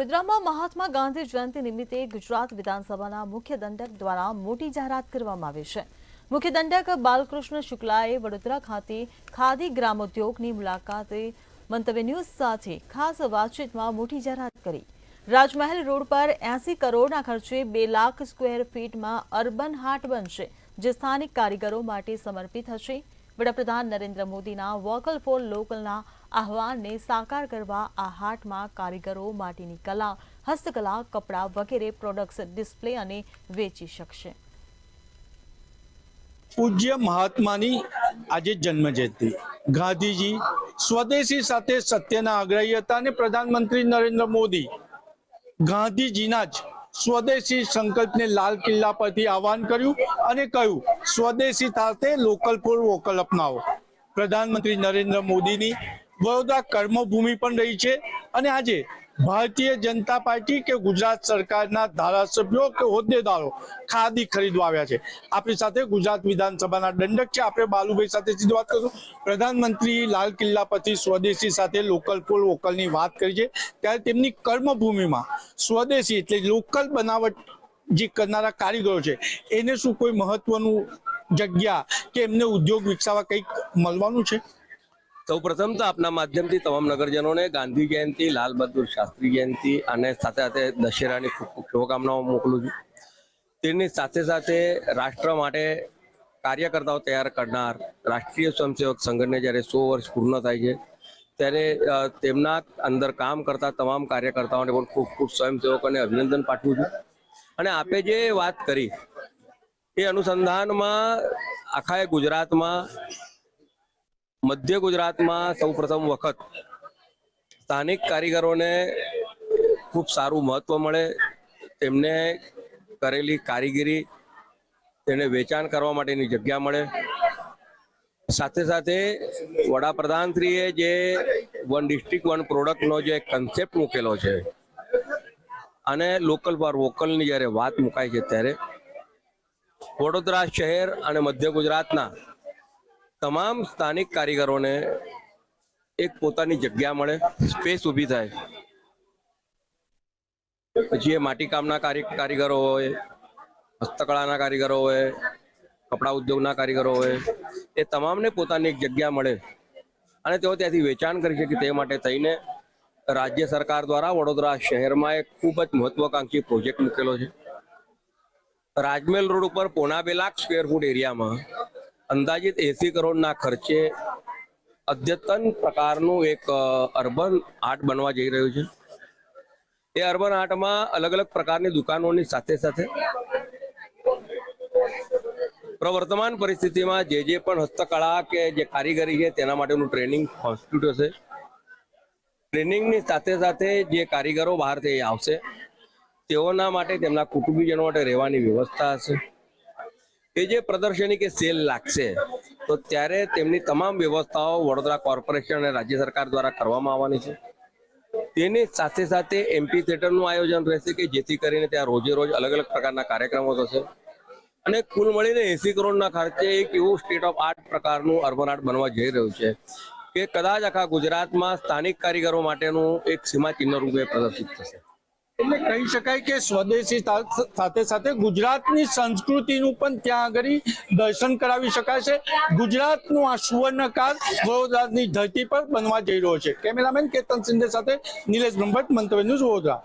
વડોદરામાં મહાત્મા ગાંધી જયંતિ નિમિત્તે ગુજરાત વિધાનસભાના મુખ્ય દંડક દ્વારા મોટી જાહેરાત કરવામાં આવી છે। મુખ્ય દંડક બાલકૃષ્ણ શુક્લાએ વડોદરા ખાતે ખાદી ગ્રામોદ્યોગની મુલાકાતે મંતવ્ય ન્યૂઝ સાથે ખાસ વાતચીતમાં મોટી જાહેરાત કરી। રાજમહેલ રોડ પર 80 કરોડના ખર્ચે 2 લાખ સ્ક્વેર ફીટમાં અર્બન હાટ બનશે, જે સ્થાનિક કારીગરો માટે સમર્પિત હશે। વડાપ્રધાન નરેન્દ્ર મોદીના વોકલ ફોર લોકલના આહવાનને સાકાર કરવા આ હાટમાં કારીગરો માટેની કલા, હસ્તકલા, કપડાં વગેરે પ્રોડક્ટ્સ ડિસ્પ્લે અને વેચી શકશે। પૂજ્ય મહાત્માની આજે જન્મજયંતિ। ગાંધીજી સ્વદેશી સાથે સત્યના આગ્રહી હતા અને પ્રધાનમંત્રી નરેન્દ્ર મોદી ગાંધીજીના જ સ્વદેશી સંકલ્પને લાલ કિલ્લા પરથી આહવાન કર્યું અને કહ્યું સ્વદેશી સાથે લોકલ ફોર વોકલ અપનાવો। પ્રધાનમંત્રી નરેન્દ્ર મોદીની વડોદરા કર્મભૂમિ પણ રહી છે અને આજે ભારતીય જનતા પાર્ટી કે ગુજરાત સરકારના ધારાસભ્યો કે હોદ્દેદારો ખાદી ખરીદવા આવ્યા છે। આપણી સાથે ગુજરાત વિધાનસભાના દંડક છે, આપણે બાલુભાઈ સાથે સીધી વાત કરીશું। પ્રધાનમંત્રી લાલ કિલ્લા પરથી સ્વદેશી સાથે લોકલ ફોર વોકલની વાત કરી છે, ત્યારે તેમની કર્મભૂમિમાં સ્વદેશી એટલે લોકલ બનાવટ જે કરનારા કારીગરો છે એને શું કોઈ મહત્વનું જગ્યા કે એમને ઉદ્યોગ વિકસાવવા કંઈક મળવાનું છે? સૌપ્રથમ તો આપના માધ્યમથી તમામ નગરજનોને ગાંધી જયંતિ, લાલ બહાદુર શાસ્ત્રી જયંતિ અને સાથે સાથે દશેરાની ખૂબ ખૂબ શુભકામનાઓ મોકલું છું। તેની સાથે સાથે રાષ્ટ્ર માટે કાર્યકર્તાઓ તૈયાર કરનાર રાષ્ટ્રીય સ્વયંસેવક સંઘને જ્યારે 100 વર્ષ પૂર્ણ થાય છે ત્યારે તેમના અંદર કામ કરતા તમામ કાર્યકર્તાઓને પણ ખૂબ ખૂબ સ્વયંસેવકોને અભિનંદન પાઠવું છું। અને આપે જે વાત કરી એ અનુસંધાનમાં આખા ગુજરાતમાં, મધ્ય ગુજરાતમાં સૌપ્રથમ વખત સ્થાનિક કારીગરોને ખૂબ સારું મહત્વ મળે, તેમને કરેલી કારીગરી તેને વેચાણ કરવા માટેની જગ્યા મળે। સાથે સાથે વડાપ્રધાનશ્રીએ જે વન ડિસ્ટ્રિક્ટ વન પ્રોડક્ટનો જે કન્સેપ્ટ મૂકેલો છે અને લોકલ ફોર વોકલની જ્યારે વાત મુકાય છે ત્યારે વડોદરા શહેર અને મધ્ય ગુજરાતના તમામ સ્થાનિક કારીગરોને એક પોતાની જગ્યા મળે, સ્પેસ ઊભી થાય। પછી એ માટીકામના કારીગરો હોય, હસ્તકળાના કારીગરો હોય, કપડા ઉદ્યોગના કારીગરો હોય, એ તમામને પોતાની એક જગ્યા મળે અને તેઓ ત્યાંથી વેચાણ કરી શકે તે માટે થઈને રાજ્ય સરકાર દ્વારા વડોદરા શહેરમાં એક ખૂબ જ મહત્વાકાંક્ષી પ્રોજેક્ટ મૂકેલો છે। રાજમહેલ રોડ ઉપર 2.25 લાખ સ્ક્વેર ફૂટ એરિયામાં અંદાજિત 80 કરોડના ખર્ચે અદ્યતન પ્રકારનું એક અર્બન આર્ટ બનવા જઈ રહ્યું છે। એ અર્બન આર્ટમાં અલગ અલગ પ્રકારની દુકાનોની સાથે સાથે પ્રવર્તમાન પરિસ્થિતિમાં જે પણ હસ્તકળા કે જે કારીગરી છે તેના માટેનું ટ્રેનિંગ કોન્સ્ટિટ્યુટ હશે। ટ્રેનિંગની સાથે સાથે જે કારીગરો બહારથી આવશે તેઓના માટે, તેમના કુટુંબીજનો માટે રહેવાની વ્યવસ્થા હશે। એ જે પ્રદર્શની કે સેલ લાગશે તો ત્યારે તેમની તમામ વ્યવસ્થાઓ વડોદરા કોર્પોરેશન અને રાજ્ય સરકાર દ્વારા કરવામાં આવવાની છે। તેની સાથે સાથે એમ્પી થિયેટરનું આયોજન રહેશે કે જેથી કરીને ત્યાં રોજે રોજ અલગ અલગ પ્રકારના કાર્યક્રમો થશે અને કુલ મળીને 80 કરોડના ખર્ચે એક એવું સ્ટેટ ઓફ આર્ટ પ્રકારનું અર્બન આર્ટ બનવા જઈ રહ્યું છે કે કદાચ આખા ગુજરાતમાં સ્થાનિક કારીગરો માટેનું એક સીમાચિહ્ન રૂપે પ્રદર્શિત થશે। એટલે કહી શકાય કે સ્વદેશી સાથે સાથે ગુજરાતની સંસ્કૃતિનું પણ ત્યાં આગળ દર્શન કરાવી શકાય છે। ગુજરાતનું આ સુવર્ણકાળ વડોદરાની ધરતી પર બનવા જઈ રહ્યો છે। કેમેરામેન કેતન સિંધે સાથે નિલેશ બ્રહ્મભટ્ટ, મંતવ્ય ન્યૂઝ, વડોદરા।